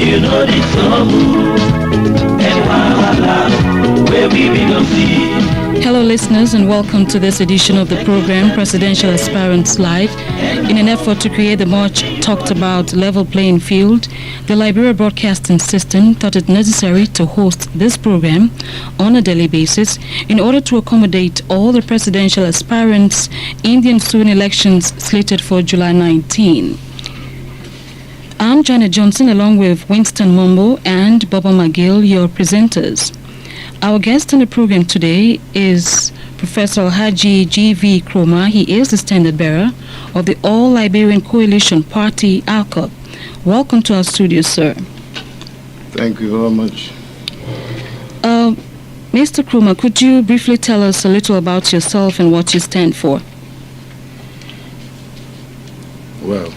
you know the song, and wahala, where we begin see. Hello listeners, and welcome to this edition of the program Presidential Aspirants Live. In an effort to create the much talked about level playing field, the Liberian Broadcasting System thought it necessary to host this program on a daily basis in order to accommodate all the presidential aspirants in the ensuing elections slated for July 19. I'm Janet Johnson along with Winston Mombo and Baba McGill, your presenters. Our guest on the program today is Professor Alhaji G.V. Kromah. He is the standard bearer of the All Liberian Coalition Party, ALCOP. Welcome to our studio, sir. Thank you very much. Mr. Kromah, could you briefly tell us a little about yourself and what you stand for? Well,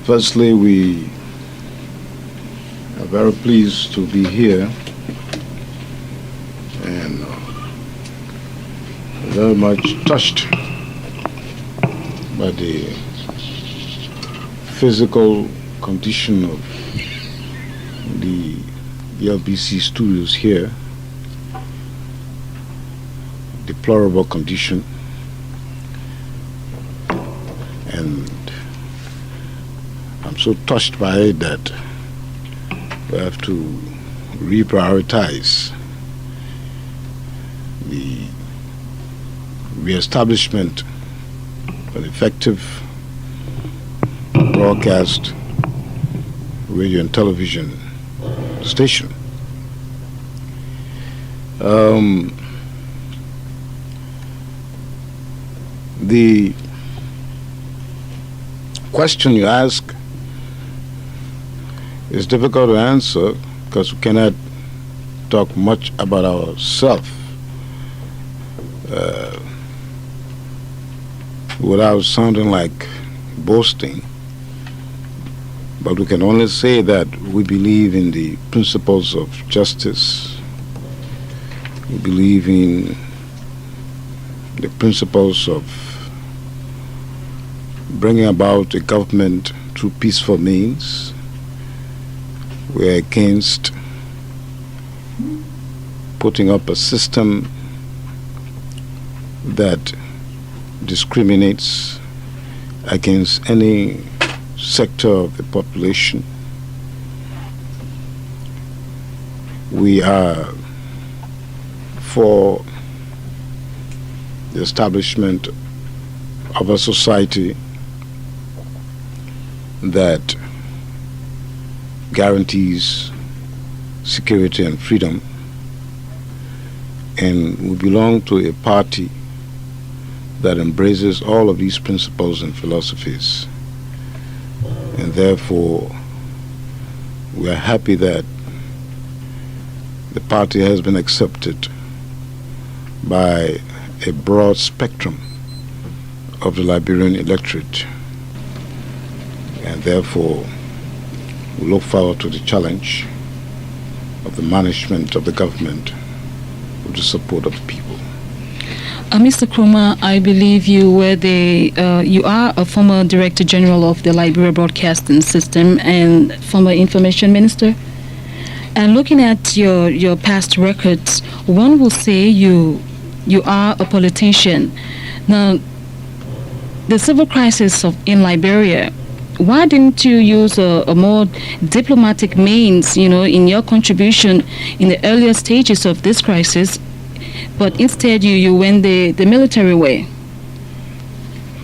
firstly, we are very pleased to be here and very much touched by the physical condition of the ELBC studios here. Deplorable condition, and I'm so touched by it that we have to reprioritize the reestablishment of an effective broadcast radio and television station. The question you ask is difficult to answer because we cannot talk much about ourselves without sounding like boasting. But we can only say that we believe in the principles of justice. We believe in the principles of bringing about a government through peaceful means. We're against putting up a system that discriminates against any sector of the population. We are for the establishment of a society that guarantees security and freedom, and we belong to a party that embraces all of these principles and philosophies, and therefore we are happy that the party has been accepted by a broad spectrum of the Liberian electorate, and therefore we look forward to the challenge of the management of the government with the support of the people. Mr. Kromah, I believe you are a former Director General of the Liberian Broadcasting System and former Information Minister. And looking at your past records, one will say you are a politician. Now, the civil crisis in Liberia, why didn't you use a more diplomatic means, in your contribution in the earlier stages of this crisis, but instead you went the military way?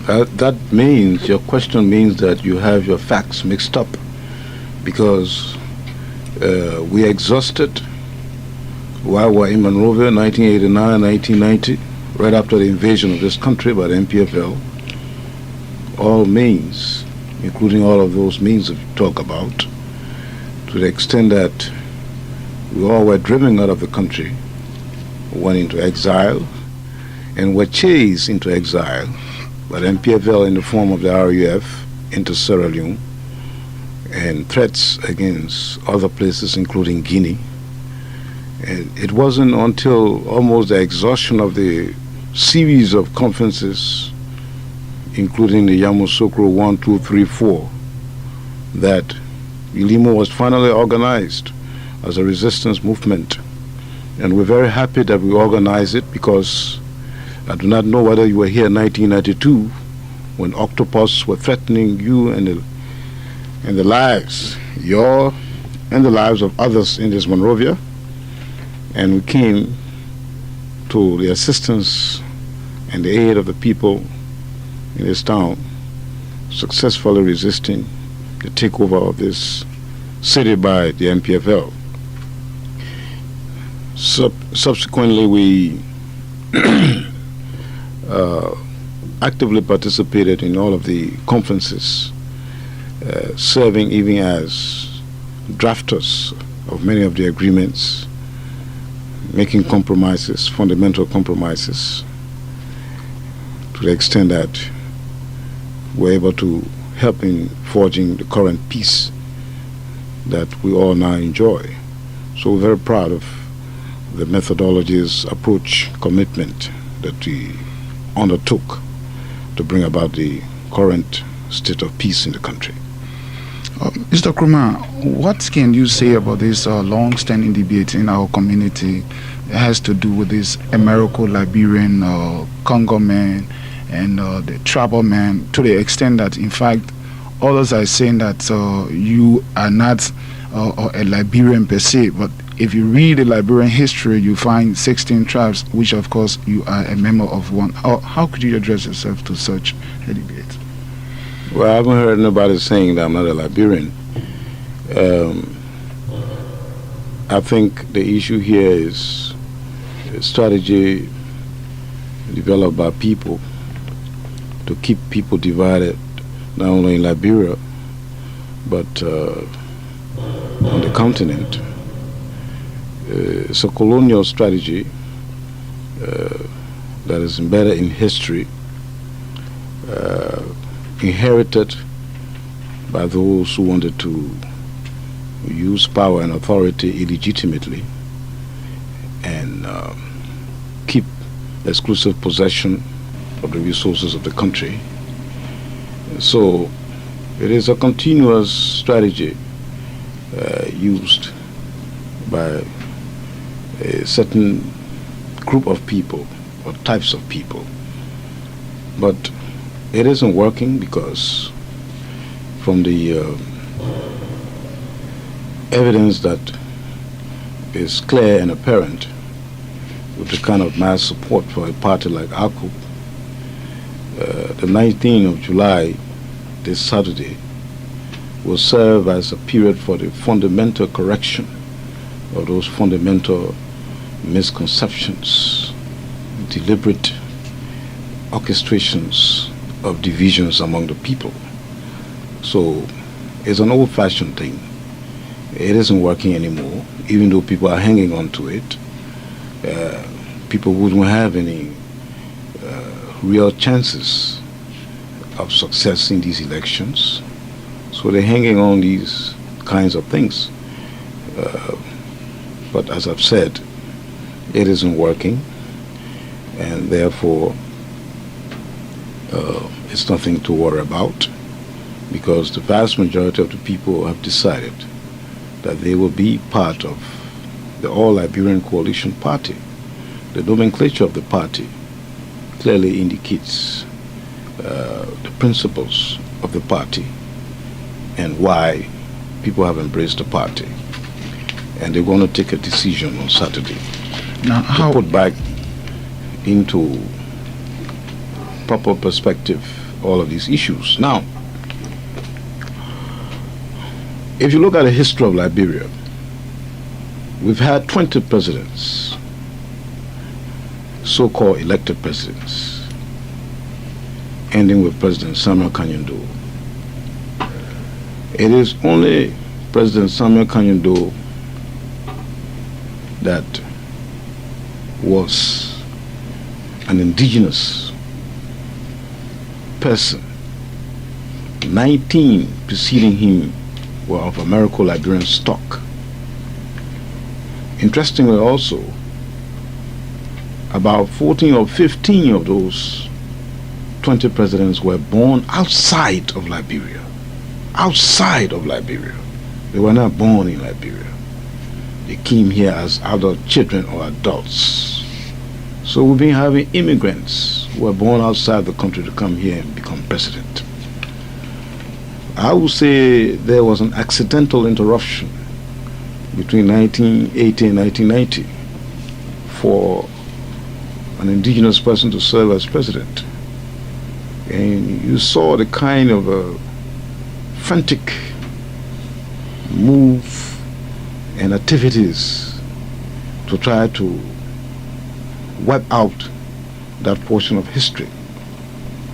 That means, your question means that you have your facts mixed up, because we exhausted while we were in Monrovia, 1989, 1990, right after the invasion of this country by the MPFL, all means, including all of those means that you talk about, to the extent that we all were driven out of the country, went into exile, and were chased into exile by the MPFL in the form of the RUF into Sierra Leone, and threats against other places, including Guinea. And it wasn't until almost the exhaustion of the series of conferences including the Yamoussoukro 1, 2, 3, 4, that ULIMO was finally organized as a resistance movement. And we're very happy that we organized it, because I do not know whether you were here in 1992 when octopus were threatening you and the lives, your and the lives of others in this Monrovia. And we came to the assistance and the aid of the people in this town, successfully resisting the takeover of this city by the MPFL. Subsequently, we actively participated in all of the conferences, serving even as drafters of many of the agreements, making compromises, fundamental compromises, to the extent that we're able to help in forging the current peace that we all now enjoy. So we're very proud of the methodologies, approach, commitment that we undertook to bring about the current state of peace in the country. Mr. Kromah, what can you say about this long-standing debate in our community? It has to do with this Americo-Liberian Congo man and the tribal man, to the extent that, in fact, others are saying that you are not a Liberian per se, but if you read the Liberian history, you find 16 tribes, which of course you are a member of one. How could you address yourself to such a debate? Well, I haven't heard nobody saying that I'm not a Liberian. I think the issue here is a strategy developed by people to keep people divided, not only in Liberia, but on the continent. It's a colonial strategy that is embedded in history, inherited by those who wanted to use power and authority illegitimately and keep exclusive possession of the resources of the country. So it is a continuous strategy used by a certain group of people or types of people. But it isn't working, because from the evidence that is clear and apparent, with the kind of mass support for a party like ALCOP, the 19th of July, this Saturday, will serve as a period for the fundamental correction of those fundamental misconceptions, deliberate orchestrations of divisions among the people. So it's an old-fashioned thing. It isn't working anymore, even though people are hanging on to it. People wouldn't have any real chances of success in these elections. So they're hanging on these kinds of things. But as I've said, it isn't working, and therefore it's nothing to worry about, because the vast majority of the people have decided that they will be part of the All-Liberian Coalition Party. The nomenclature of the party clearly indicates the principles of the party and why people have embraced the party. And they're going to take a decision on Saturday now, to put back into proper perspective all of these issues. Now, if you look at the history of Liberia, we've had 20 presidents, so-called elected presidents, ending with President Samuel Doe. It is only President Samuel Doe that was an indigenous person. 19 preceding him were of Americo-Liberian stock. Interestingly also, about 14 or 15 of those 20 presidents were born outside of Liberia. Outside of Liberia. They were not born in Liberia. They came here as adult children or adults. So we've been having immigrants who were born outside the country to come here and become president. I would say there was an accidental interruption between 1980 and 1990 for an indigenous person to serve as president. And you saw the kind of frantic move and activities to try to wipe out that portion of history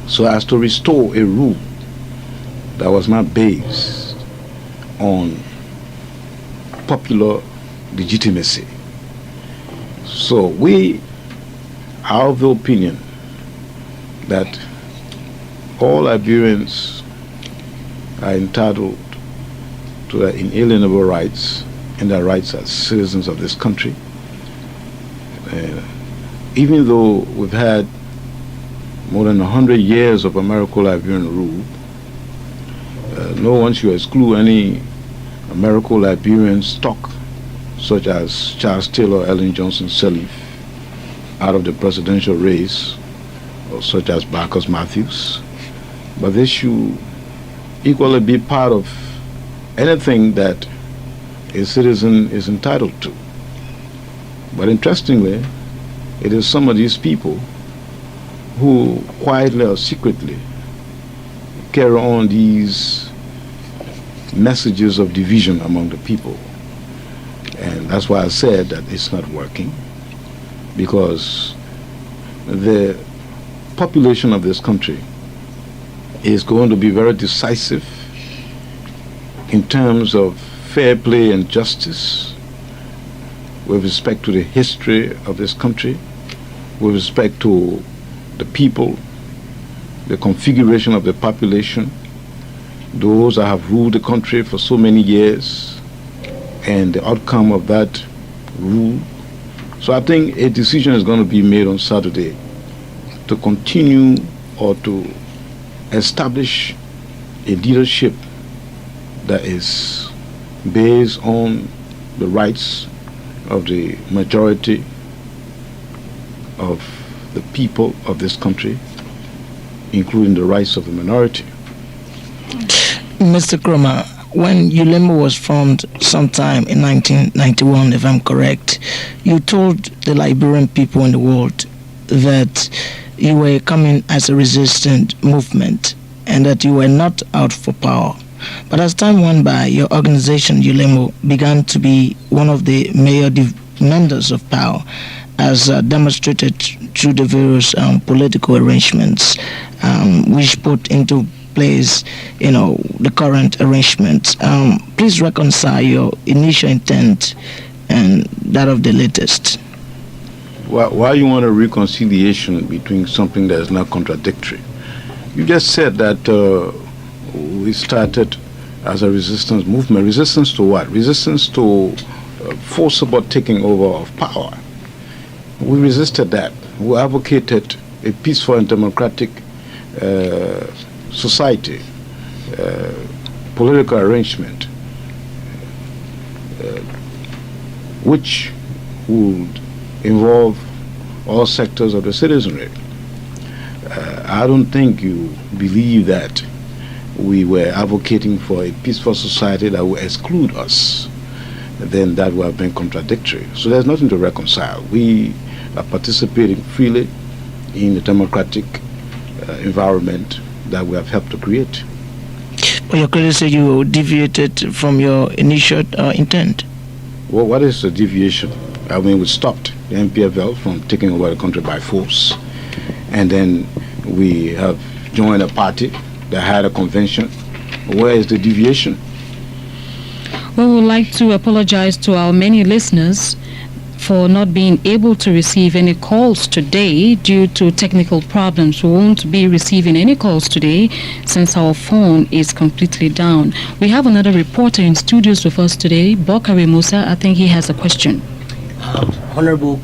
so as to restore a rule that was not based on popular legitimacy. So we are of the opinion that all Liberians are entitled to their inalienable rights and their rights as citizens of this country. Even though we've had more than 100 years of Americo-Liberian rule, no one should exclude any Americo-Liberian stock, such as Charles Taylor, Ellen Johnson Sirleaf, out of the presidential race, or such as Barkus Matthews. But they should equally be part of anything that a citizen is entitled to. But interestingly, it is some of these people who quietly or secretly carry on these messages of division among the people. And that's why I said that it's not working, because the population of this country is going to be very decisive in terms of fair play and justice with respect to the history of this country, with respect to the people, the configuration of the population, those that have ruled the country for so many years, and the outcome of that rule. So I think a decision is going to be made on Saturday to continue or to establish a leadership that is based on the rights of the majority of the people of this country, including the rights of the minority. Mr. Kromah, when ULIMO was formed sometime in 1991, if I'm correct, you told the Liberian people in the world that you were coming as a resistant movement and that you were not out for power. But as time went by, your organization, ULIMO, began to be one of the major defenders of power, as demonstrated through the various political arrangements which put into place, the current arrangements. Please reconcile your initial intent and that of the latest. Why you want a reconciliation between something that is not contradictory? You just said that we started as a resistance movement. Resistance to what? Resistance to forcible taking over of power. We resisted that. We advocated a peaceful and democratic society, political arrangement, which would involve all sectors of the citizenry. I don't think you believe that we were advocating for a peaceful society that would exclude us. Then that would have been contradictory. So there's nothing to reconcile. We are participating freely in the democratic environment that we have helped to create. But your critics say you deviated from your initial intent. Well, what is the deviation? I mean, we stopped the MPFL from taking over the country by force, and then we have joined a party that had a convention. Where is the deviation? Well, we would like to apologize to our many listeners for not being able to receive any calls today due to technical problems. We won't be receiving any calls today since our phone is completely down. We have another reporter in studios with us today, Bokari Musa. I think he has a question. Honorable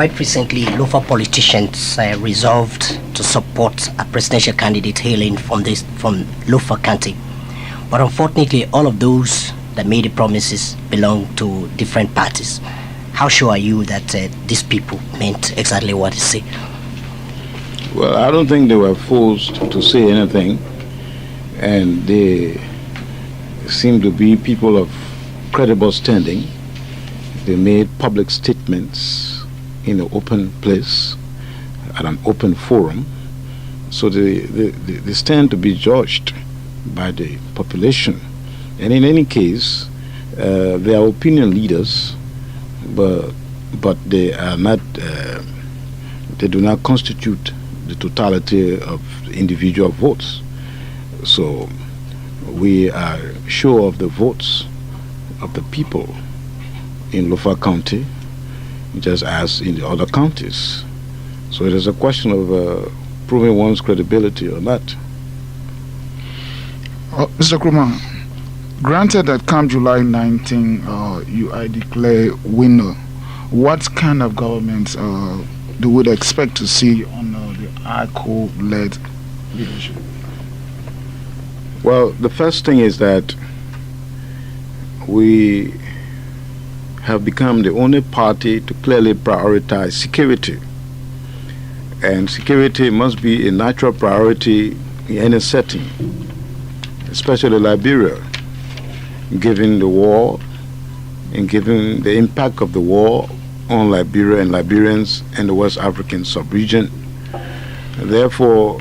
quite recently, Lofa politicians resolved to support a presidential candidate hailing from Lofa County. But unfortunately, all of those that made the promises belong to different parties. How sure are you that these people meant exactly what they say? Well, I don't think they were forced to say anything, and they seem to be people of credible standing. They made public statements in an open place, at an open forum, so they stand to be judged by the population. And in any case, they are opinion leaders, but they are not. They do not constitute the totality of individual votes. So we are sure of the votes of the people in Lofa County, just as in the other counties. So it is a question of proving one's credibility or not. Mr. Kromah, granted that come July 19, you are declared winner, what kind of government do we expect to see on the ALCOP-led leadership? Well, the first thing is that we have become the only party to clearly prioritize security. And security must be a natural priority in any setting, especially Liberia, given the war and given the impact of the war on Liberia and Liberians and the West African sub-region. Therefore,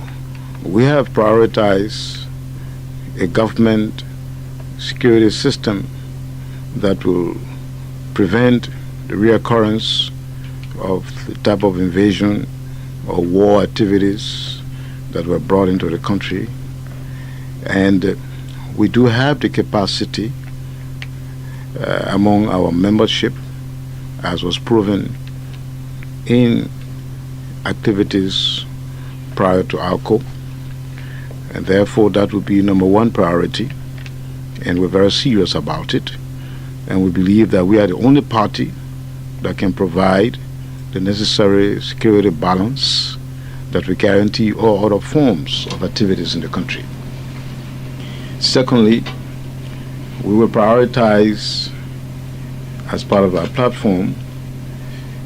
we have prioritized a government security system that will prevent the reoccurrence of the type of invasion or war activities that were brought into the country. And we do have the capacity among our membership, as was proven in activities prior to ALCOP, and therefore that would be number one priority, and we're very serious about it, and we believe that we are the only party that can provide the necessary security balance that will guarantee all other forms of activities in the country. Secondly, we will prioritize, as part of our platform,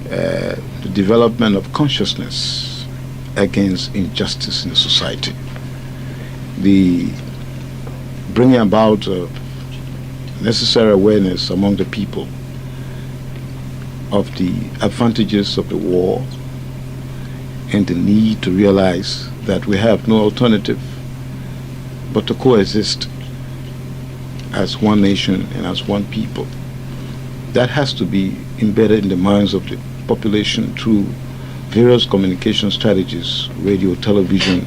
the development of consciousness against injustice in the society. The bringing about necessary awareness among the people of the advantages of the war and the need to realize that we have no alternative but to coexist as one nation and as one people. That has to be embedded in the minds of the population through various communication strategies, radio, television,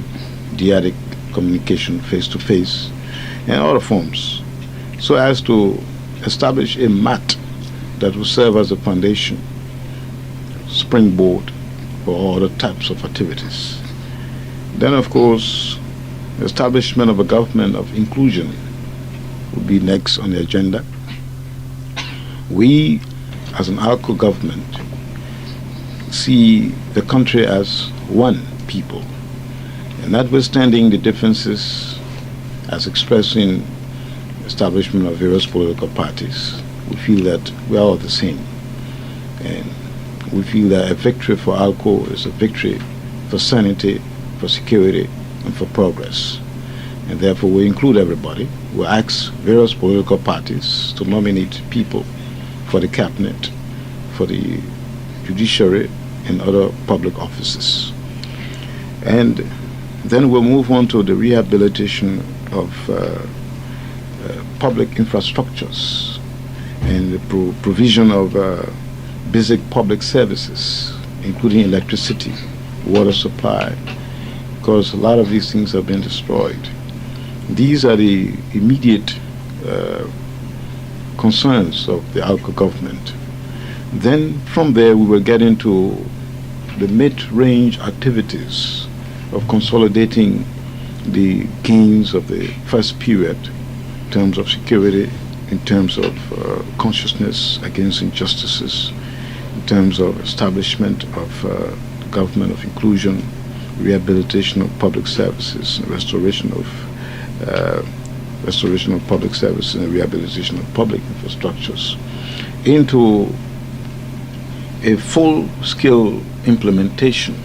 dyadic communication, face-to-face, and other forms, so as to establish a mat that will serve as a foundation, springboard for all other types of activities. Then, of course, the establishment of a government of inclusion will be next on the agenda. We, as an ALCOP government, see the country as one people, and notwithstanding the differences as expressed in establishment of various political parties, we feel that we are all the same, and we feel that a victory for ALCOP is a victory for sanity, for security, and for progress. And therefore we include everybody. We ask various political parties to nominate people for the cabinet, for the judiciary, and other public offices. And then we'll move on to the rehabilitation of public infrastructures and the provision of basic public services, including electricity, water supply, because a lot of these things have been destroyed. These are the immediate concerns of the ALCOP government. Then from there we will get into the mid-range activities of consolidating the gains of the first period in terms of security, in terms of consciousness against injustices, in terms of establishment of government of inclusion, rehabilitation of public services, and restoration of public services and rehabilitation of public infrastructures, into a full-scale implementation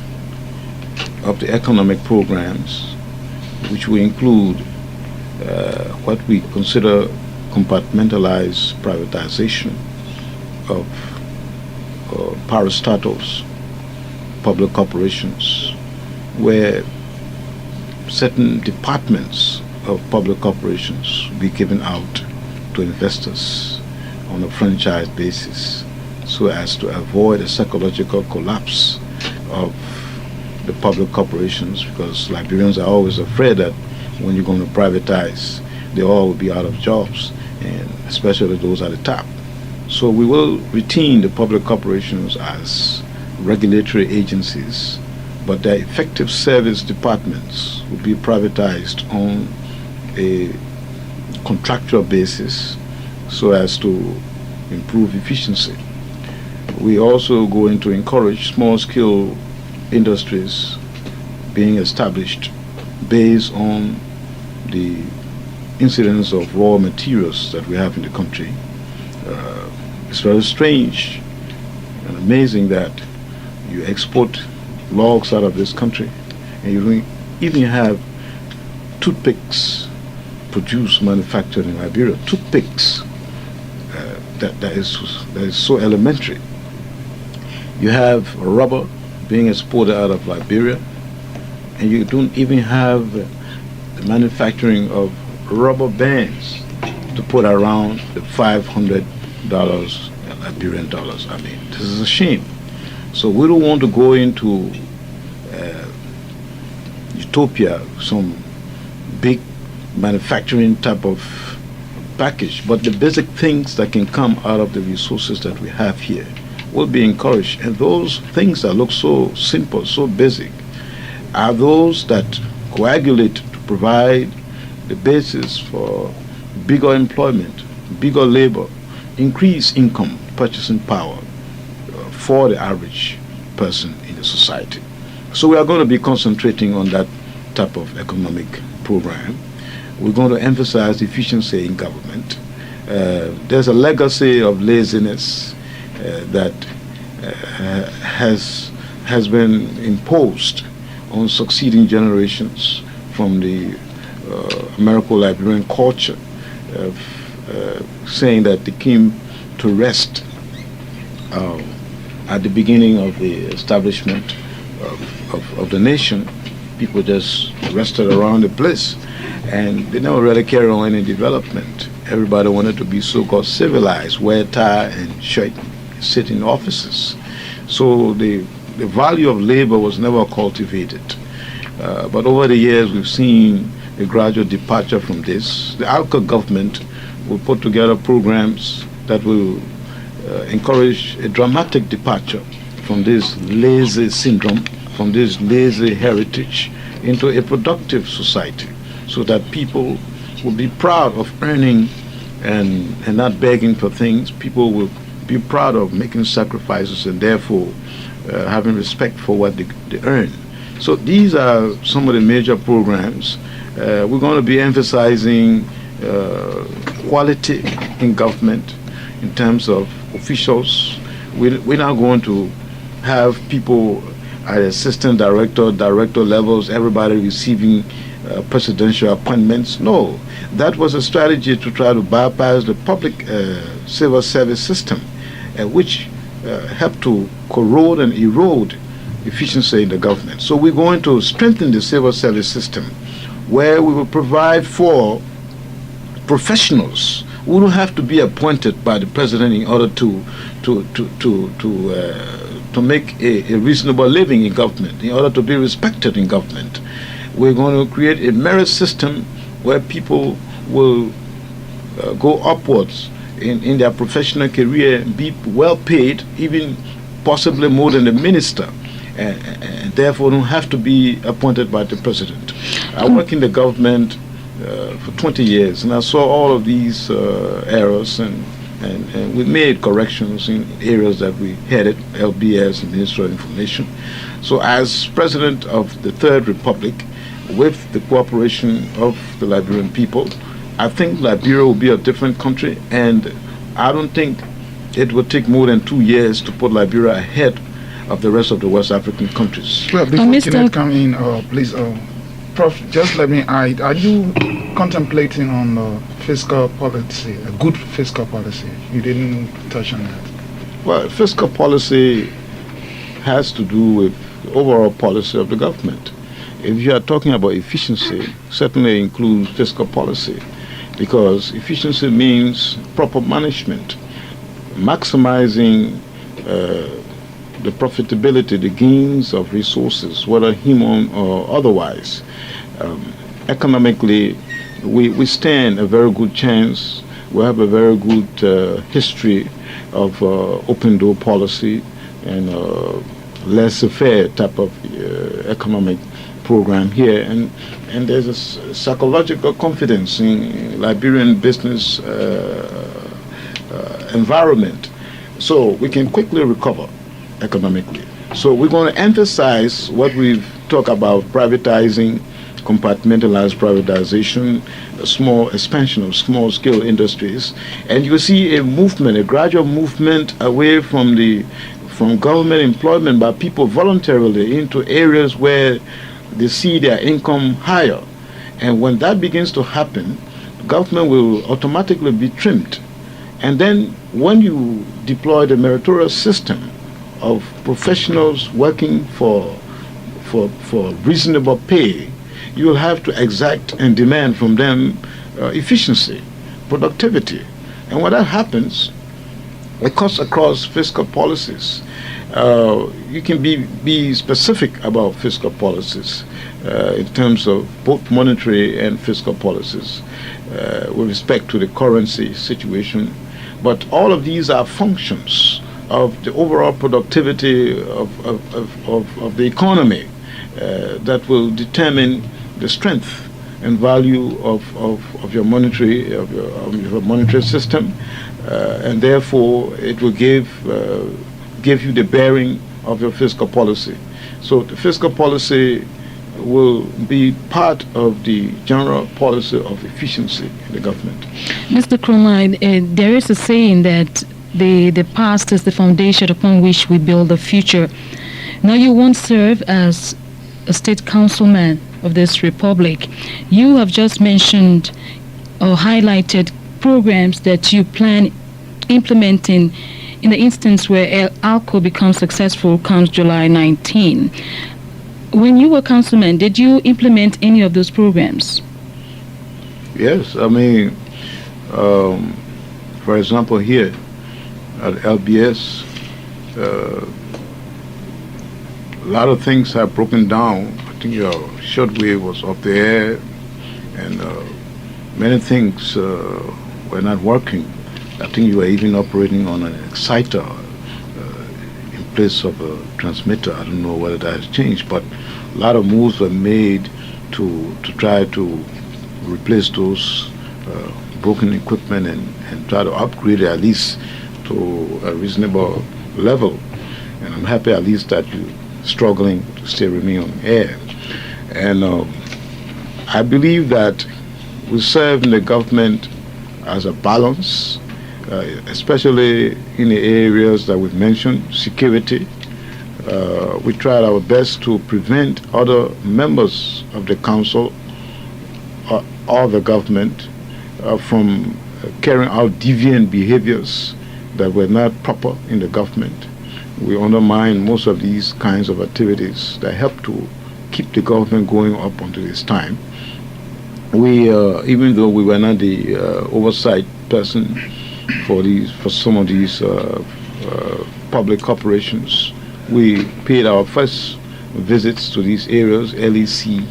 of the economic programs, which will include what we consider compartmentalized privatization of parastatals, public corporations, where certain departments of public corporations will be given out to investors on a franchise basis, so as to avoid a psychological collapse of the public corporations, because Liberians are always afraid that when you're going to privatize, they all will be out of jobs, and especially those at the top. So we will retain the public corporations as regulatory agencies, but their effective service departments will be privatized on a contractual basis so as to improve efficiency. We also going to encourage small-scale industries being established based on the incidence of raw materials that we have in the country. It's very strange and amazing that you export logs out of this country and you even have toothpicks produced, manufactured in Liberia. Toothpicks, that is so elementary. You have rubber being exported out of Liberia, and you don't even have the manufacturing of rubber bands to put around the $500 Liberian dollars. I mean, this is a shame. So we don't want to go into utopia, some big manufacturing type of package, but the basic things that can come out of the resources that we have here will be encouraged. And those things that look so simple, so basic, are those that coagulate to provide the basis for bigger employment, bigger labor, increased income, purchasing power for the average person in the society. So we are going to be concentrating on that type of economic program. We're going to emphasize efficiency in government. There's a legacy of laziness that has been imposed on succeeding generations from the Americo-Liberian culture, saying that they came to rest at the beginning of the establishment of the nation. People just rested around the place, and they never really carried on any development. Everybody wanted to be so-called civilized, wear tie and shirt, sit in offices. So the value of labor was never cultivated. But over the years, we've seen a gradual departure from this. The ALCOP government will put together programs that will encourage a dramatic departure from this lazy syndrome, from this lazy heritage, into a productive society, so that people will be proud of earning and not begging for things. People will be proud of making sacrifices and therefore having respect for what they earn. So these are some of the major programs. We're going to be emphasizing quality in government in terms of officials. We're not going to have people at assistant director levels, everybody receiving presidential appointments. No, that was a strategy to try to bypass the public civil service system, which helped to corrode and erode efficiency in the government. So we're going to strengthen the civil service system, where we will provide for professionals who don't have to be appointed by the president in order to make a reasonable living in government, in order to be respected in government. We're going to create a merit system where people will go upwards in their professional career, be well paid, even possibly more than the minister, and therefore don't have to be appointed by the president. I work in the government for 20 years, and I saw all of these errors and and we made corrections in areas that we headed, LBS, Ministry of Information. So as President of the Third Republic, with the cooperation of the Liberian people, I think Liberia will be a different country, and I don't think it will take more than 2 years to put Liberia ahead of the rest of the West African countries. Well, before Kenneth come in, please, Prof, just let me add, are you contemplating on fiscal policy, a good fiscal policy? You didn't touch on that. Well, fiscal policy has to do with the overall policy of the government. If you are talking about efficiency, certainly includes fiscal policy, because efficiency means proper management, maximizing the profitability, the gains of resources, whether human or otherwise. Economically, we stand a very good chance. We have a very good history of open door policy and laissez-faire type of economic program here, and there's a psychological confidence in Liberian business environment, so we can quickly recover economically. So we're going to emphasize what we've talked about: privatizing, compartmentalized privatization, a small expansion of small-scale industries, and you see a movement, a gradual movement away from government employment by people voluntarily into areas where they see their income higher. And when that begins to happen, government will automatically be trimmed. And then when you deploy the meritorious system of professionals working for reasonable pay, you will have to exact and demand from them efficiency, productivity. And when that happens, it cuts across fiscal policies. You can be specific about fiscal policies in terms of both monetary and fiscal policies with respect to the currency situation. But all of these are functions of the overall productivity of the economy that will determine the strength and value of your monetary system, and therefore it will give you the bearing of your fiscal policy. So the fiscal policy will be part of the general policy of efficiency in the government. Mr. Kromah, there is a saying that the past is the foundation upon which we build the future. Now, you once served as a state councilman of this republic. You have just mentioned or highlighted programs that you plan implementing in the instance where ALCOP becomes successful comes July 19. When you were councilman, did you implement any of those programs? Yes, I mean, for example, here at LBS, a lot of things have broken down. I think your shortwave was up there, and many things were not working. I think you were even operating on an exciter in place of a transmitter. I don't know whether that has changed, but a lot of moves were made to try to replace those broken equipment and try to upgrade it at least to a reasonable level. And I'm happy at least that you're struggling to still remain on air. And I believe that we serve in the government as a balance, especially in the areas that we've mentioned, security. We tried our best to prevent other members of the council or the government from carrying out deviant behaviors that were not proper in the government. We undermine most of these kinds of activities that help to keep the government going up until this time. We, even though we were not the oversight person for some of these public corporations, we paid our first visits to these areas, LEC,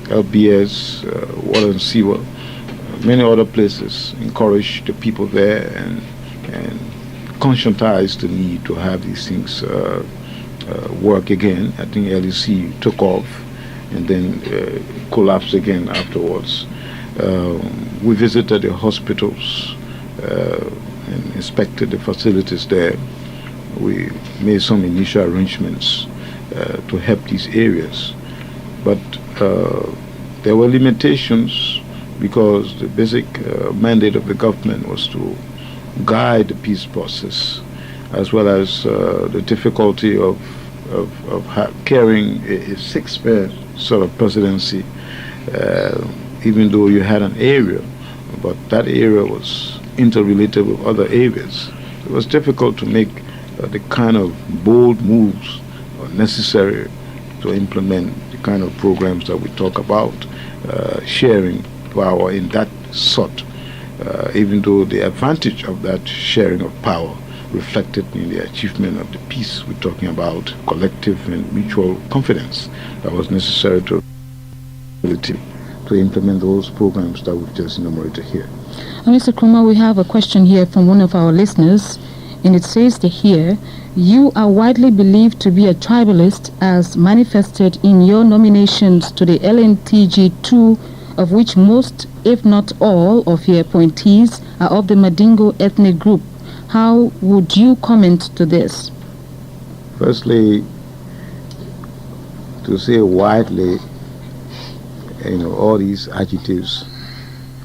LBS, Water and Sewer, many other places, encouraged the people there and conscientized the need to have these things work again. I think LEC took off and then collapsed again afterwards. We visited the hospitals and inspected the facilities there. We made some initial arrangements to help these areas, but there were limitations because the basic mandate of the government was to guide the peace process, as well as the difficulty of carrying a six-man sort of presidency, even though you had an area, but that area was interrelated with other areas. It was difficult to make the kind of bold moves necessary to implement the kind of programs that we talk about, sharing power in that sort, even though the advantage of that sharing of power reflected in the achievement of the peace we're talking about, collective and mutual confidence that was necessary to implement those programs that we've just enumerated here. Mr. Kromah, we have a question here from one of our listeners, and it says here, you are widely believed to be a tribalist as manifested in your nominations to the LNTG2, of which most, if not all, of your appointees are of the Mandingo ethnic group. How would you comment to this? Firstly, to say widely, all these adjectives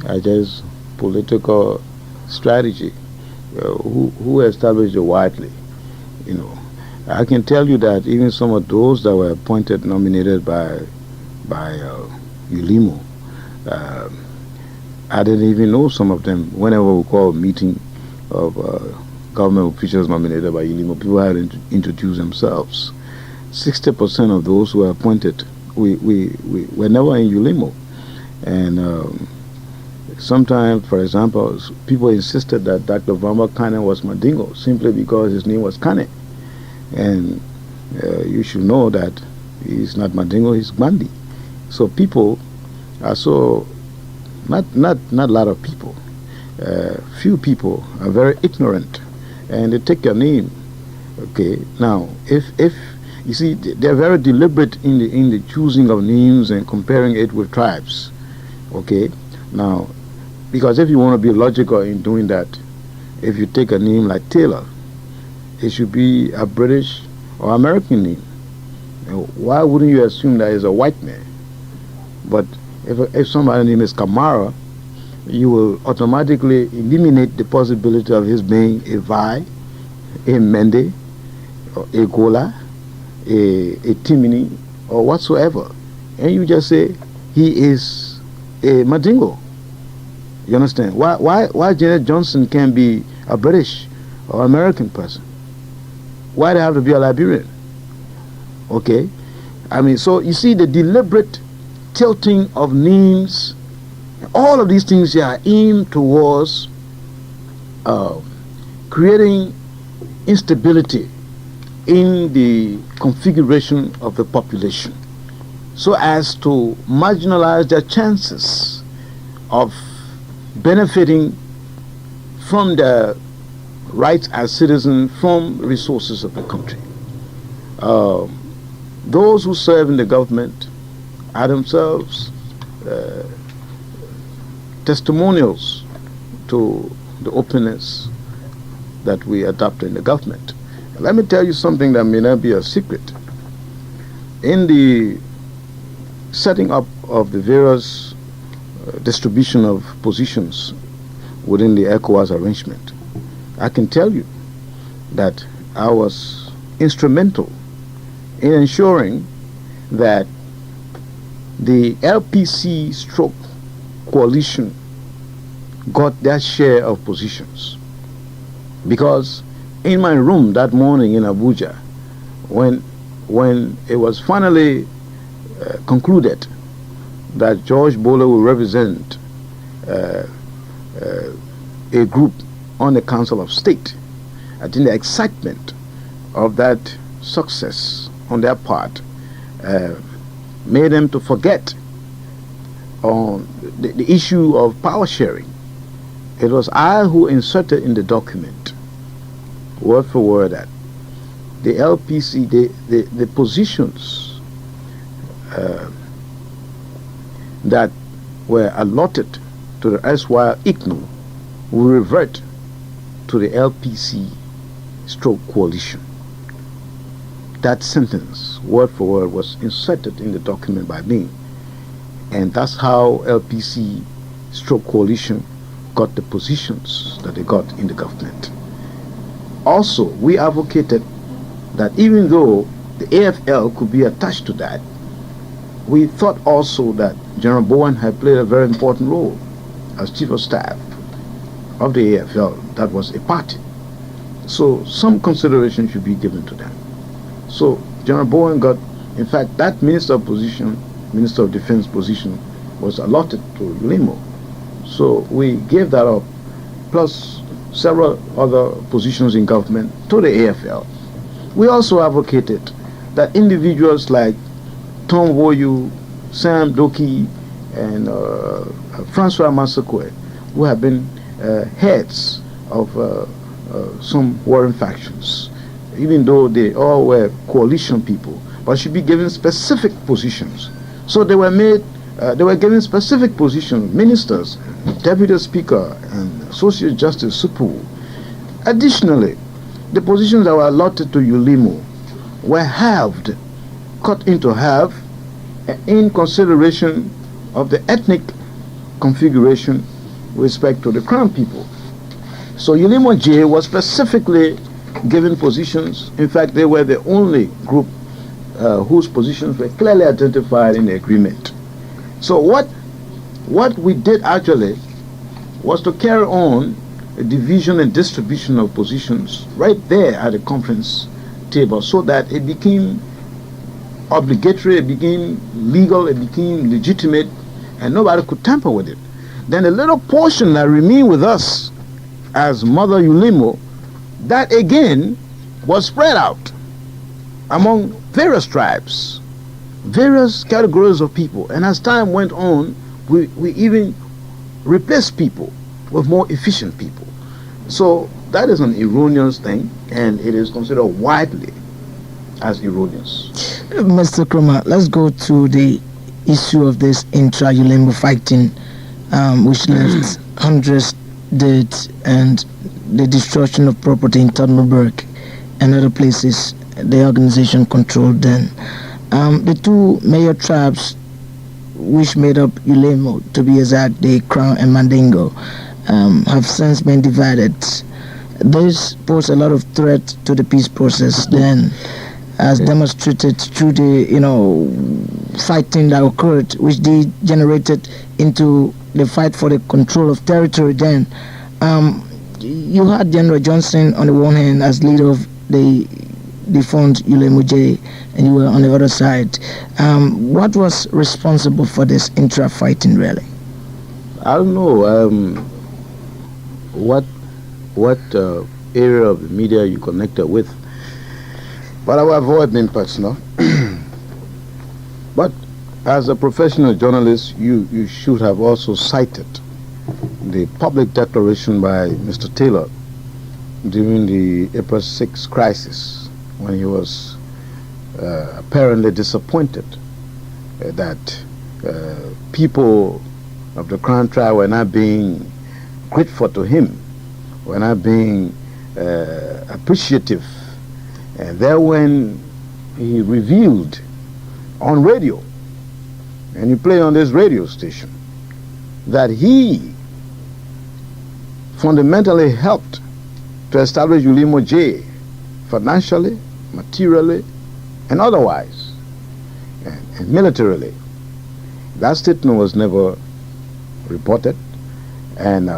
are just political strategy. Who established the widely? I can tell you that even some of those that were appointed, nominated by ULIMO, I didn't even know some of them. Whenever we call a meeting of government officials nominated by ULIMO, people had introduced themselves. 60% of those who were appointed, we were never in ULIMO. And sometimes, for example, people insisted that Dr. Vamba Kane was Mandingo simply because his name was Kane. And you should know that he's not Mandingo, he's Gbandi. So people are not a lot of people. Few people are very ignorant and they take your name. Okay, now if you see, they're very deliberate in the choosing of names and comparing it with tribes. Okay, now because if you want to be logical in doing that, if you take a name like Taylor, it should be a British or American name. Why wouldn't you assume that he's a white man? But if somebody's name is Kamara, you will automatically eliminate the possibility of his being a Vai, a Mende, a Gola, a Timini, or whatsoever. And you just say he is a Mandingo. You understand? Why Janet Johnson can be a British or American person? Why do they have to be a Liberian? Okay? I mean, so you see the deliberate tilting of names, all of these things here are aimed towards creating instability in the configuration of the population so as to marginalize their chances of benefiting from the rights as citizens from resources of the country. Those who serve in the government are themselves testimonials to the openness that we adopt in the government. Let me tell you something that may not be a secret. In the setting up of the various distribution of positions within the ECOWAS arrangement, I can tell you that I was instrumental in ensuring that the LPC stroke coalition got their share of positions. Because in my room that morning in Abuja, when it was finally concluded that George Bowler will represent a group on the Council of State, I think the excitement of that success on their part made them to forget on the issue of power sharing. It was I who inserted in the document, word for word, that the LPC, the positions that were allotted to the erstwhile ICNU will revert to the LPC stroke coalition. That sentence, word for word, was inserted in the document by me. And that's how LPC stroke coalition got the positions that they got in the government. Also, we advocated that even though the AFL could be attached to that, we thought also that General Bowen had played a very important role as Chief of Staff of the AFL. That was a party. So some consideration should be given to them. So General Bowen got, in fact, that Minister of Defense position was allotted to ULIMO. So we gave that up, plus several other positions in government, to the AFL. We also advocated that individuals like Tom Woyu, Sam Doki, and Francois Massaquet, who have been heads of some warring factions, even though they all were coalition people, but should be given specific positions. So they were given specific positions, ministers, deputy speaker, and associate justice Supu. Additionally, the positions that were allotted to ULIMO were halved, cut into half, in consideration of the ethnic configuration with respect to the Crown people. So ULIMO J was specifically given positions. In fact, they were the only group whose positions were clearly identified in the agreement. So what we did actually was to carry on a division and distribution of positions right there at the conference table, so that it became obligatory, it became legal, it became legitimate, and nobody could tamper with it. Then the little portion that remained with us as Mother ULIMO, that again was spread out among various tribes, various categories of people. And as time went on, we even replaced people with more efficient people. So that is an erroneous thing, and it is considered widely as erroneous. Mr. Kromah, let's go to the issue of this intra-ULIMO fighting, which left hundreds dead and the destruction of property in Tottenberg and other places the organization controlled then. The two major tribes which made up ULIMO, to be exact, the Crown and Mandingo, have since been divided. This posed a lot of threat to the peace process then, as demonstrated through the fighting that occurred, which degenerated into the fight for the control of territory then. You had General Johnson on the one hand as leader of the defunct ULIMO J, and you were on the other side. What was responsible for this intra-fighting really? I don't know what area of the media you connected with, but I will avoid being personal. But as a professional journalist, you should have also cited the public declaration by Mr. Taylor during the April 6 crisis, when he was apparently disappointed that people of the Crown tribe were not being grateful to him, were not being appreciative. And then when he revealed on radio, and he played on this radio station, that he fundamentally helped to establish ULIMO J financially, materially, and otherwise, and militarily. That statement was never reported, and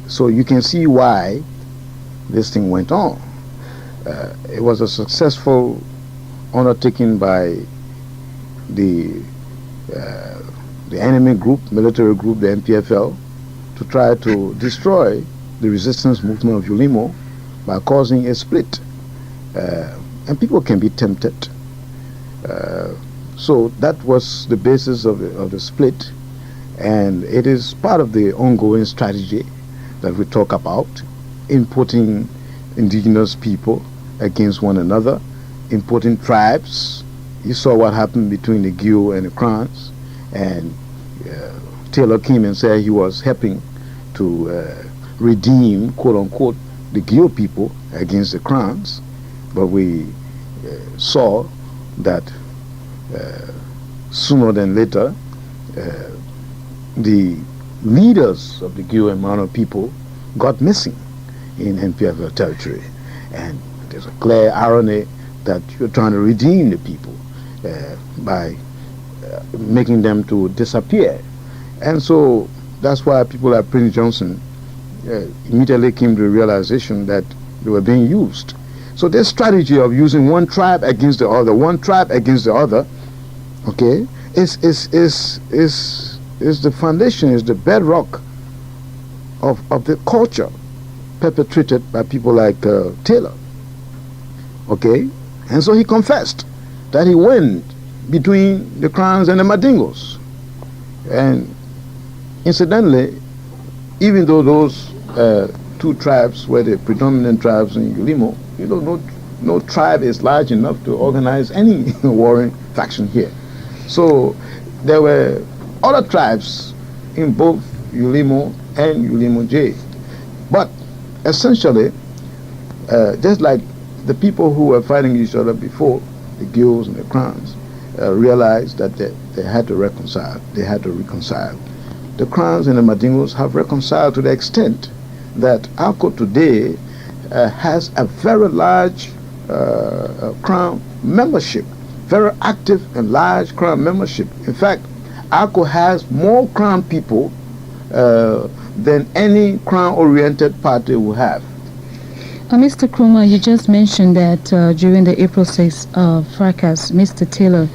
so you can see why this thing went on. It was a successful undertaking by the enemy group, military group, the MPFL, to try to destroy the resistance movement of ULIMO by causing a split. And people can be tempted. So that was the basis of the split, and it is part of the ongoing strategy that we talk about, importing indigenous people against one another, importing tribes. You saw what happened between the Gio and the Crowns, and Taylor came and said he was helping to redeem, quote unquote, the Gio people against the crowns, but we saw that sooner than later the leaders of the Gio and Mano people got missing in NPFL territory, and there's a clear irony that you're trying to redeem the people by making them to disappear. And so that's why people like Prince Johnson immediately came to the realization that they were being used. So this strategy of using one tribe against the other, okay, is the foundation, is the bedrock of the culture perpetrated by people like Taylor. Okay, and so he confessed that he went between the Crowns and the Mandingos. And incidentally, even though those two tribes were the predominant tribes in ULIMO, you know, no tribe is large enough to organize any warring faction here. So there were other tribes in both ULIMO and ULIMO J. But essentially, just like the people who were fighting each other before, the Guilds and the Crowns, realized that they had to reconcile. They had to reconcile. The Crowns and the Mandingos have reconciled to the extent that ALCOP today has a very large Crown membership, very active and large Crown membership. In fact, ALCOP has more Crown people than any Crown-oriented party will have. Mr. Kromah, you just mentioned that during the April 6th fracas, Mr. Taylor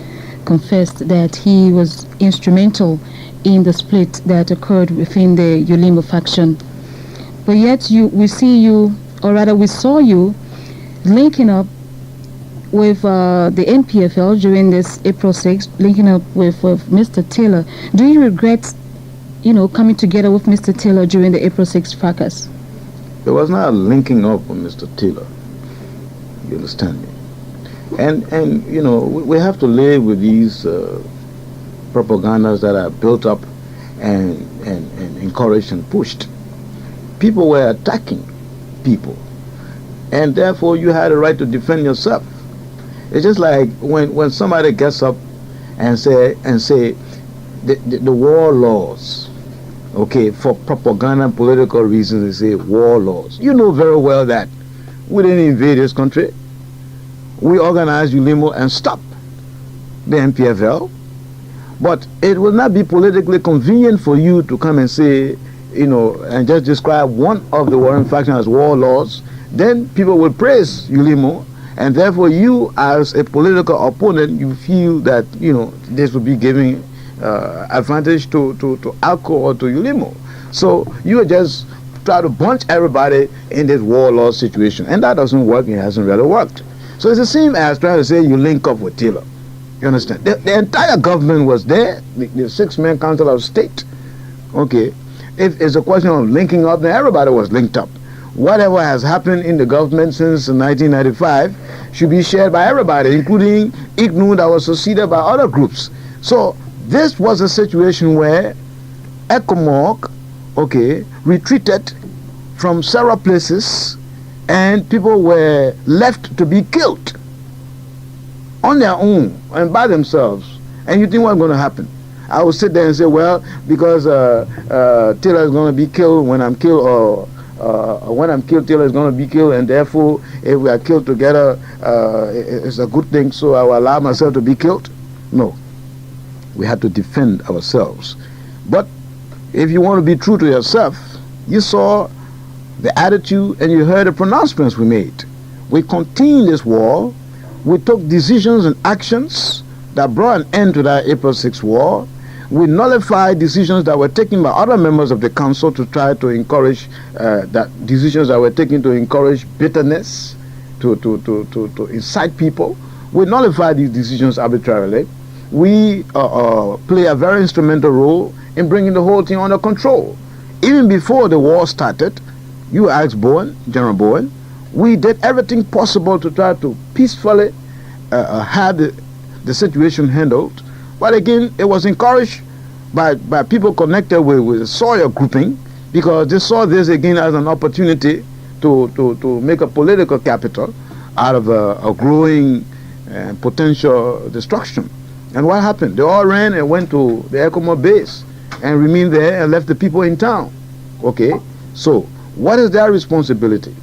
confessed that he was instrumental in the split that occurred within the ULIMO faction. But yet we saw you linking up with the NPFL during this April 6th, linking up with Mr. Taylor. Do you regret, coming together with Mr. Taylor during the April 6th fracas? There was not a linking up with Mr. Taylor. You understand me? And we have to live with these propagandas that are built up and encouraged and pushed. People were attacking people, and therefore you had a right to defend yourself. It's just like when somebody gets up and say the warlords, okay, for propaganda and political reasons, they say warlords. You know very well that we didn't invade this country. We organized ULIMO and stopped the NPFL. But it will not be politically convenient for you to come and say, and just describe one of the warring factions as warlords. Then people will praise ULIMO, and therefore you, as a political opponent, you feel that this will be giving advantage to ALCOP or to ULIMO. So you just try to bunch everybody in this warlord situation, and that doesn't work. It hasn't really worked. So it's the same as trying to say you link up with Taylor. You understand? The entire government was there, the six-man council of state. Okay, if it's a question of linking up, then everybody was linked up. Whatever has happened in the government since 1995 should be shared by everybody, including IGNU that was succeeded by other groups. So this was a situation where ECOMOG, retreated from several places, and people were left to be killed on their own and by themselves. And you think what's going to happen? I will sit there and say, well, because Taylor is going to be killed when I'm killed, or when I'm killed, Taylor is going to be killed, and therefore, if we are killed together, it's a good thing, so I will allow myself to be killed? No. We have to defend ourselves. But if you want to be true to yourself, you saw the attitude and you heard the pronouncements we made. We continued this war. We took decisions and actions that brought an end to that April 6th war. We nullified decisions that were taken by other members of the council to try to encourage decisions that were taken to encourage bitterness, to incite people. We nullified these decisions arbitrarily. We play a very instrumental role in bringing the whole thing under control. Even before the war started, you asked General Bowen, we did everything possible to try to peacefully have the situation handled. But again, it was encouraged by people connected with the Sawyer grouping because they saw this again as an opportunity to make a political capital out of a growing potential destruction. And what happened? They all ran and went to the Kromah base and remained there and left the people in town. Okay, so what is their responsibility?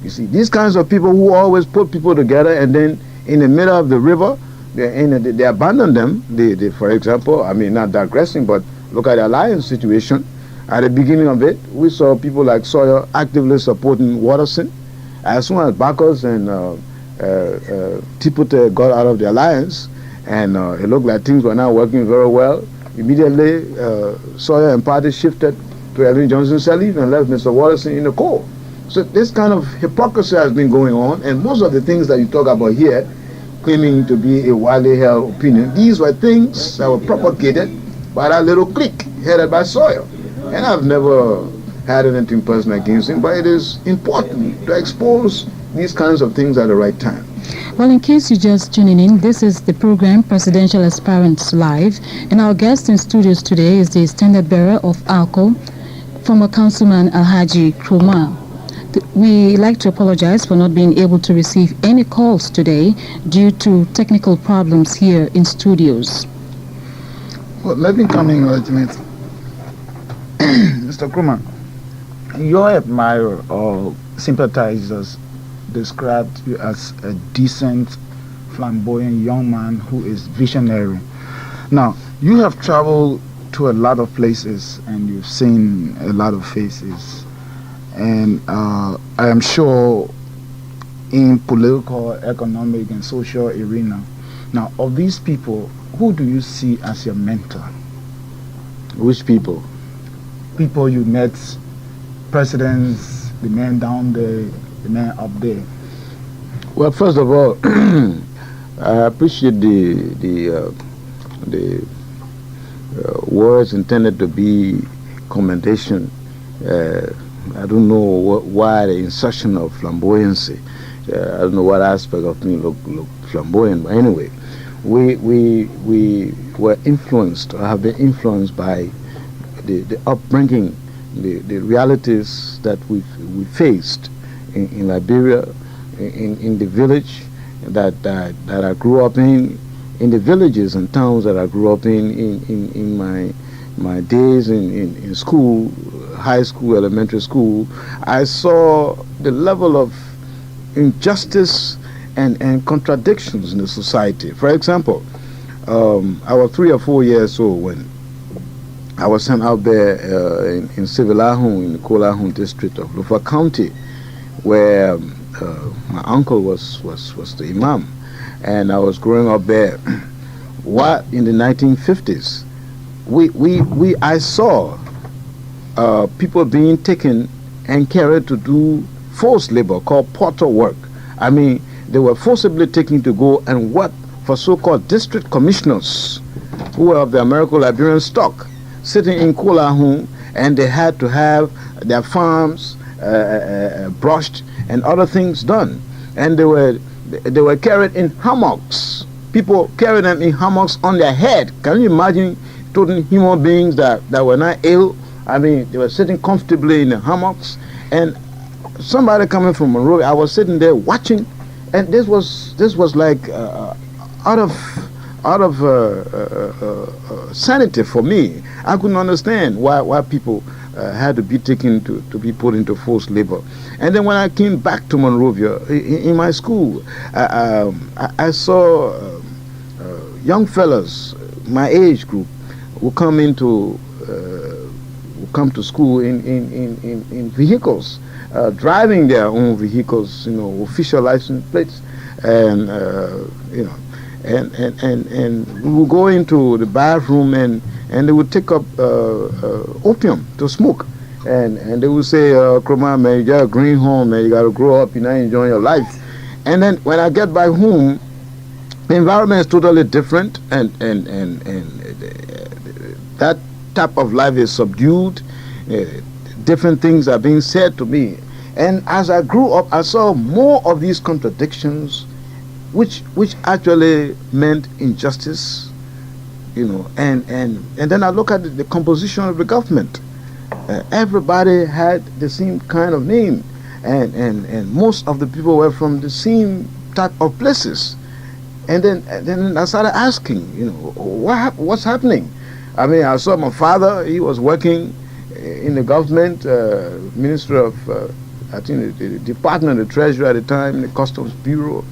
You see, these kinds of people who always put people together and then in the middle of the river, they abandon them. They, for example, I mean, not digressing, but look at the alliance situation. At the beginning of it, we saw people like Sawyer actively supporting Watterson. As soon as Bacchus and Tipute got out of the alliance, and it looked like things were not working very well, immediately Sawyer and party shifted to Elvin Johnson Sirleaf and left Mr. Watterson in the cold. So this kind of hypocrisy has been going on, and most of the things that you talk about here, claiming to be a widely held opinion, these were things that were propagated by that little clique headed by Sawyer. And I've never had anything personal against him, but it is important to expose these kinds of things at the right time. Well, in case you're just tuning in, this is the program Presidential Aspirants Live, and our guest in studios today is the standard bearer of ALCOP, former Councilman Alhaji Kromah. We like to apologize for not being able to receive any calls today due to technical problems here in studios. Well, let me come in, Regiment. Mr. Kromah, your admirer or sympathizers described you as a decent, flamboyant young man who is visionary. Now, you have traveled to a lot of places and you've seen a lot of faces. And I am sure in political, economic, and social arena. Now, of these people, who do you see as your mentor? Which people? People you met, presidents, the man down there, the man up there. Well, first of all, I appreciate the words intended to be commendation. I don't know why the insertion of flamboyancy. I don't know what aspect of me look flamboyant, but anyway, we were influenced, or have been influenced by the upbringing, the realities that we faced in Liberia, in the village that I grew up in the villages and towns that I grew up in my days in school, high school, elementary school. I saw the level of injustice and contradictions in the society. For example, I was 3 or 4 years old when I was sent out there in Civilahun, in the Quardu District of Lofa County, where my uncle was the imam, and I was growing up there. What in the 1950s, I saw people being taken and carried to do forced labor called porter work. I mean, they were forcibly taken to go and work for so-called district commissioners who were of the American-Liberian stock, sitting in Kulahun, and they had to have their farms brushed and other things done. And they were carried in hammocks. People carried them in hammocks on their head. Can you imagine total human beings that were not ill? I mean, they were sitting comfortably in the hammocks, and somebody coming from Monrovia, I was sitting there watching, and this was like out of sanity for me. I couldn't understand why people had to be taken to be put into forced labor. And then when I came back to Monrovia, in my school, I saw young fellas, my age group, who come to school in vehicles, driving their own vehicles, official license plates, and and we would go into the bathroom and they would take up opium to smoke, and they would say, Kromah, man, you got a green home, man, you got to grow up, you're not enjoying your life. And then when I get back home, the environment is totally different, and that type of life is subdued. Different things are being said to me, and as I grew up, I saw more of these contradictions, which actually meant injustice, and then I look at the composition of the government. everybody had the same kind of name, and most of the people were from the same type of places. And then I started asking, what's happening? I mean, I saw my father. He was working in the government, Minister of, I think, the Department of the Treasury at the time, the Customs Bureau.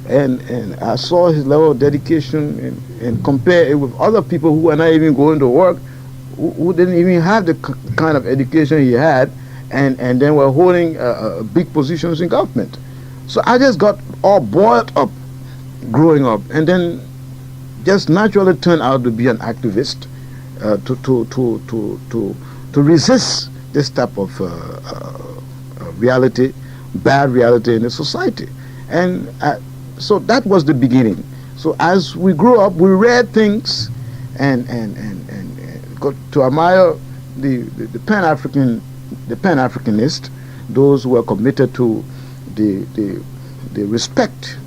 And I saw his level of dedication and compare it with other people who were not even going to work, who didn't even have the kind of education he had, and then were holding big positions in government. So I just got all boiled up growing up, and then just naturally turned out to be an activist to resist this type of reality, bad reality in the society. And so that was the beginning. So as we grew up, we read things and got to admire the Pan-Africanist, those who were committed to the respect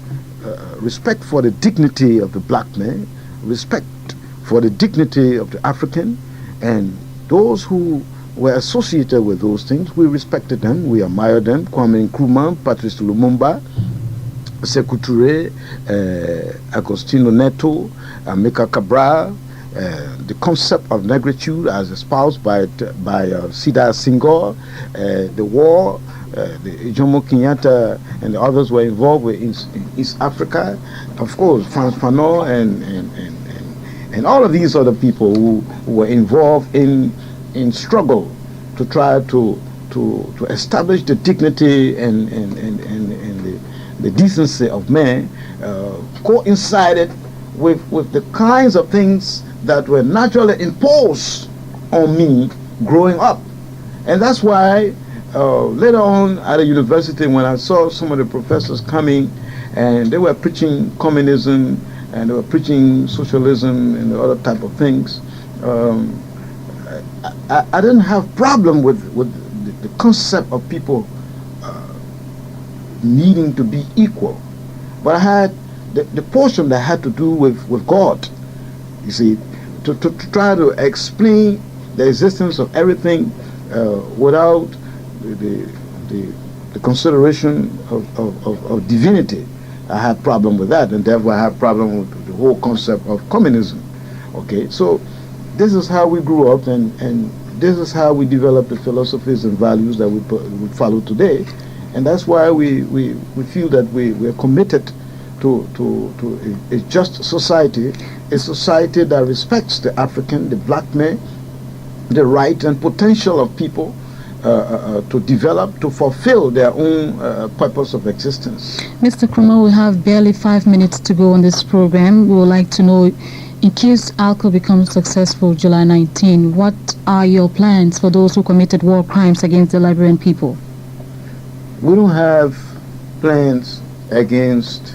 for the dignity of the black man, respect for the dignity of the African, and those who were associated with those things, we respected them, we admired them. Kwame Nkrumah, Patrice Lumumba, Sekou Touré, Agostinho Neto, Amilcar Cabral, the concept of negritude as espoused by Sida Senghor, the war, the Jomo Kenyatta and the others were involved with in East Africa, of course, Frantz Fanon and all of these other people who were involved in struggle to try to establish the dignity and the decency of man, coincided with the kinds of things that were naturally imposed on me growing up. And that's why later on at the university, when I saw some of the professors coming and they were preaching communism and they were preaching socialism and the other type of things, I didn't have problem with the concept of people needing to be equal. But I had the portion that had to do with God, you see, to try to explain the existence of everything without the consideration of divinity. I had problem with that, and therefore I had problem with the whole concept of communism. Okay, so this is how we grew up, and this is how we developed the philosophies and values that we follow today, and that's why we feel that we're committed to a just society, a society that respects the African, the black man, the right and potential of people to develop, to fulfill their own purpose of existence. Mr. Kromah, we have barely 5 minutes to go on this program. We would like to know, in case ALCOP becomes successful July 19, what are your plans for those who committed war crimes against the Liberian people? We don't have plans against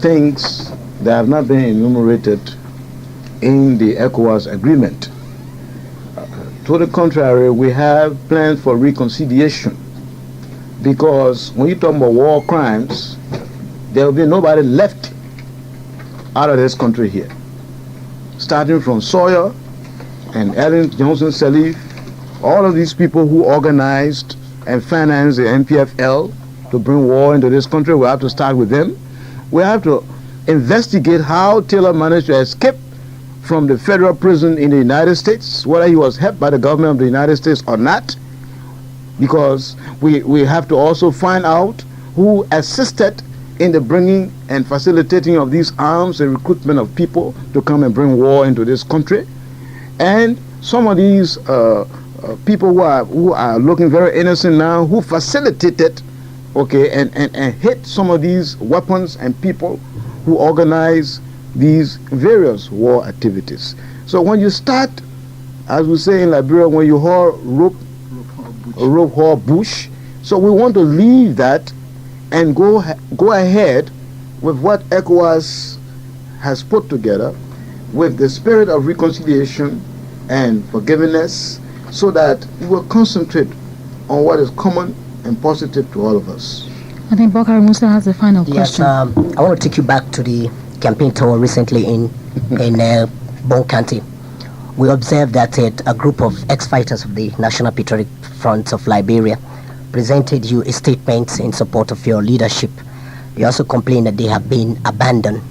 things that have not been enumerated in the ECOWAS agreement. To the contrary, we have plans for reconciliation, because when you talk about war crimes, there will be nobody left out of this country here. Starting from Sawyer and Ellen Johnson Sirleaf, all of these people who organized and financed the NPFL to bring war into this country, we have to start with them. We have to investigate how Taylor managed to escape from the federal prison in the United States, whether he was helped by the government of the United States or not, because we have to also find out who assisted in the bringing and facilitating of these arms and recruitment of people to come and bring war into this country. And some of these people who are looking very innocent now, who facilitated, okay, and hit some of these weapons and people who organize these various war activities. So when you start, as we say in Liberia, when you haul rope haul bush, so we want to leave that and go ahead with what ECOWAS has put together, with the spirit of reconciliation and forgiveness, so that we will concentrate on what is common and positive to all of us. I think Bakari Musa has a final question. Yes, I want to take you back to the campaign tour recently in Bon County. we observed that a group of ex-fighters of the National Patriotic Front of Liberia presented you a statement in support of your leadership. You also complained that they have been abandoned.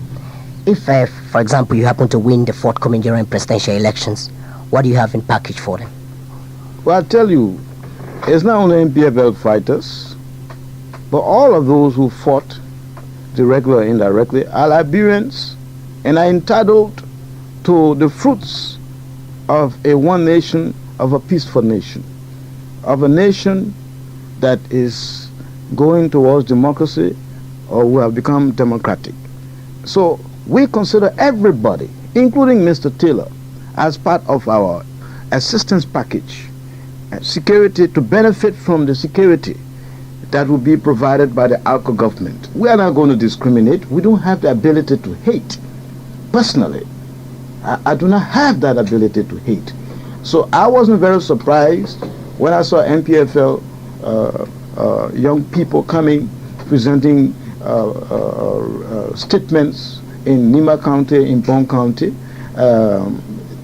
If, for example, you happen to win the forthcoming general presidential elections, what do you have in package for them? Well, I'll tell you, it's not only MPFL fighters, but all of those who fought directly or indirectly are Liberians and are entitled to the fruits of a one nation, of a peaceful nation, of a nation that is going towards democracy or who have become democratic. So we consider everybody, including Mr. Taylor, as part of our assistance package, security, to benefit from the security that will be provided by the ALCOP government. We are not going to discriminate. We don't have the ability to hate. Personally, I do not have that ability to hate. So I wasn't very surprised when I saw MPFL young people coming, presenting statements in Nima County, in Bong County.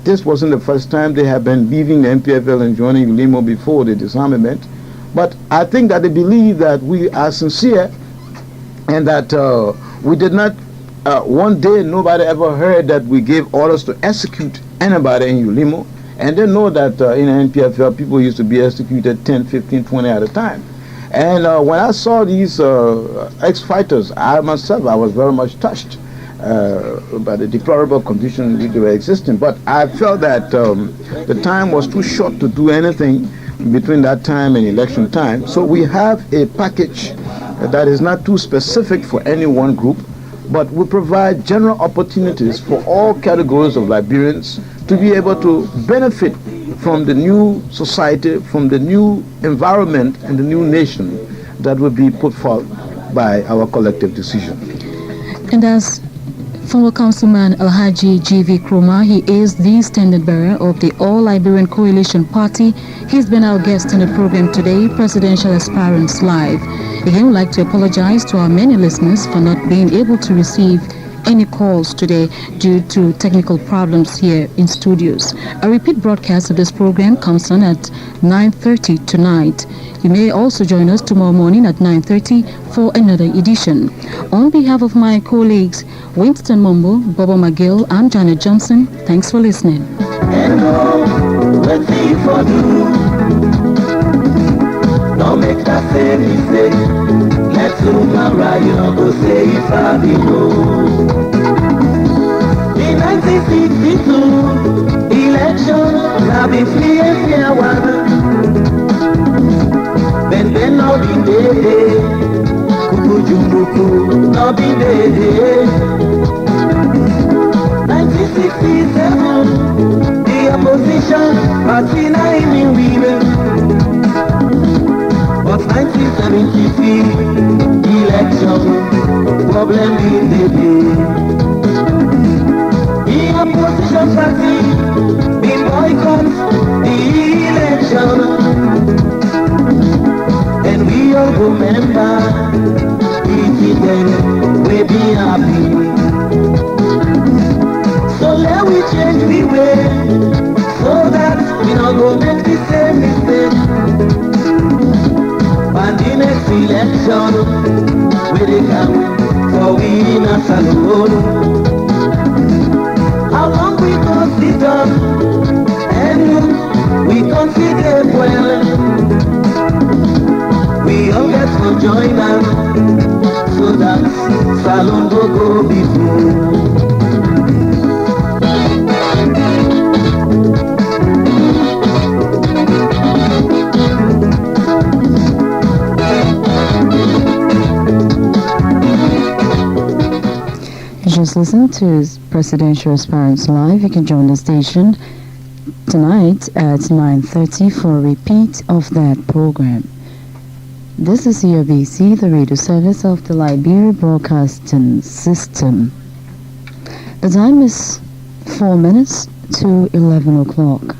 This wasn't the first time. They have been leaving the MPFL and joining ULIMO before the disarmament. But I think that they believe that we are sincere and that we did not, one day nobody ever heard that we gave orders to execute anybody in ULIMO. And they know that in NPFL people used to be executed 10, 15, 20 at a time. And when I saw these ex-fighters, I myself, I was very much touched by the deplorable conditions they were existing. But I felt that the time was too short to do anything between that time and election time. So we have a package that is not too specific for any one group, but we provide general opportunities for all categories of Liberians to be able to benefit from the new society, from the new environment and the new nation that will be put forth by our collective decision. And as former Councilman Alhaji G.V. Kromah, he is the standard bearer of the All Liberian Coalition Party. He's been our guest in the program today, Presidential Aspirants Live. Again, we'd like to apologize to our many listeners for not being able to receive any calls today due to technical problems here in studios. A repeat broadcast of this program comes on at 9:30 tonight. You may also join us tomorrow morning at 9:30 for another edition. On behalf of my colleagues Winston Mumbo, Bobo McGill, and Janet Johnson, thanks for listening. Don't make that same mistake. Let's go say if I be in 1962 election, now be free and fair one. Ben no be day, kuku jumbuku no be day. 1967, the opposition party nine in women. But 1973 election, problem in the day. The opposition party been boycott the election, and we all remember it then we be happy. So let we change the way, so that we not go make the same mistake. And the next election, we dey come for we not alone. How long we consider, and we consider well. We all get to join us, so that Salon go before. Just listen to Presidential Aspirants Live. You can join the station tonight at 9:30 for a repeat of that program. This is ELBC, the radio service of the Liberian Broadcasting System. The time is 4 minutes to 11 o'clock.